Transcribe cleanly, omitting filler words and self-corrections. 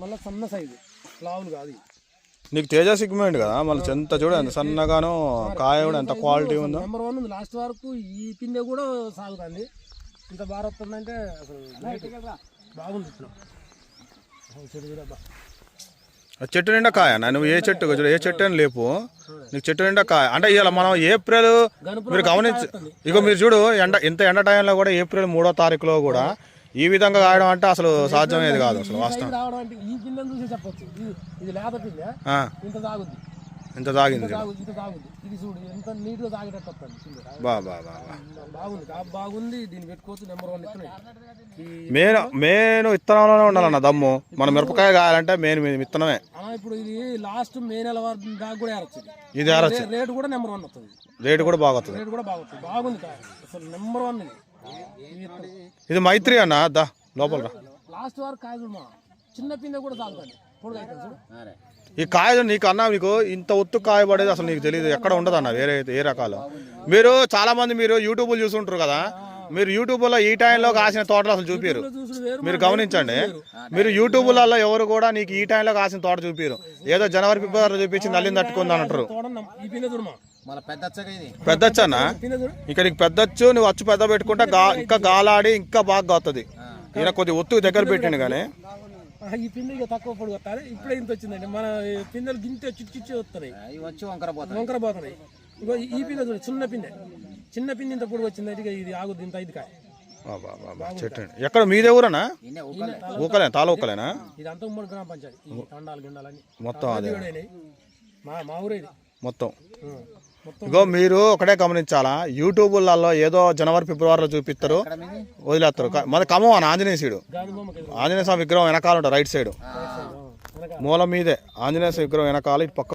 మళ్ళీ సన్న సైజు లావులు కాదు. నీకు తేజ సిగ్మెంట్ కదా, మళ్ళీ ఎంత చూడ ఎంత సన్నగానో కాయ కూడా ఎంత క్వాలిటీ ఉందో. నెంబర్ 1 ఉంది. లాస్ట్ వరకు ఈ పిందె కూడా సాగుతుంది. ఇంత బాగా వస్తుందంటే అసలు బాగుంది. చెట్టు నిండా కాయ. నువ్వు ఏ చెట్టు ఏ చెట్టు అని లేపు, నీకు చెట్టు నిండా కాయ. అంటే ఇవాళ మనం ఏప్రిల్ మీరు గమనించి ఇక మీరు చూడు ఇంత ఎండ టైంలో కూడా ఏప్రిల్ 3వ తారీఖులో కూడా ఈ విధంగా కాయడం అంటే అసలు సాధ్యమేది కాదు అసలు వాస్తవం. ఇంత తాగింది బాగుంది. దీన్ని పెట్టుకోవచ్చు. నెంబర్ 1 మెయిన్ విత్తనంలోనే ఉండాలన్న దమ్ము. మన మిరపకాయ కాయాలంటే మెయిన్ విత్తనమే. ఇప్పుడు ఇది లాస్ట్ మే నెల వరకు దాకా కూడా ఏరొచ్చు. ఇది ఏరొచ్చు. రేటు కూడా నెంబర్ 1 వస్తుంది. రేటు కూడా బాగుంది. బాగుంది అసలు నెంబర్ 1. ఇది మైత్రి అన్న దా లోపల లాస్ట్ వరకు కాయ చిన్న పిందె కూడా తాగుతుంది. ఈ కాయ నీకు అన్న మీకు ఇంత ఒత్తు కాయ పడేది అసలు నీకు తెలియదు, ఎక్కడ ఉండదు అన్న వేరే ఏ రకాలు. మీరు చాలా మంది మీరు యూట్యూబ్లు చూసుంటారు కదా, మీరు యూట్యూబ్లో ఈ టైంలో కాసిన తోటలు అసలు చూపిరు. మీరు గమనించండి, మీరు యూట్యూబ్లలో ఎవరు కూడా నీకు ఈ టైంలో కాసిన తోట చూపిరు. ఏదో జనవరి ఫిబ్రవరి చూపించి నల్లిని తట్టుకుంది అంటారు. పెద్దచ్చన్న ఇక నీకు పెద్దచ్చు, నువ్వు అచ్చు పెద్ద పెట్టుకుంటే ఇంకా గాలాడి ఇంకా బాగా వస్తుంది. ఈయన కొద్ది ఒత్తుకు దగ్గర పెట్టిండు కానీ ఈ పిందె ఇక తక్కువ పొడి వస్తాయి. ఇప్పుడే ఇంత వచ్చిందండి. మన పిందెలు గింత చిచ్చి వస్తున్నాయి, వంకర పోతున్నాయి. ఇంకో ఈ పిందె చూడండి, చిన్న పిందె ఇంత పొడి వచ్చింది. ఇక ఇది ఆగుద్ది. ఇంత 5 కాయ చెట్టు. ఎక్కడ మీదే ఊరనా? ఊకలే తాళ ఊకలేనా? ఇది అంతా ఉమ్మడి గ్రామ పంచాయతీ. తండాలు గిండాలని మొత్తం అదే మా ఊరే ఇది మొత్తం. ఇగో మీరు ఒకటే గమనించాలా, యూట్యూబ్లలో ఏదో జనవరి ఫిబ్రవరిలో చూపిస్తారు, వదిలేస్తారు. మన ఖమ్మం అని ఆంజనేయ సైడు ఆంజనేయ స్వామి విగ్రహం వెనకాల ఉంటుంది, రైట్ సైడ్ మూల మీదే ఆంజనేయ స్వామి విగ్రహం వెనకాల ఇటు పక్క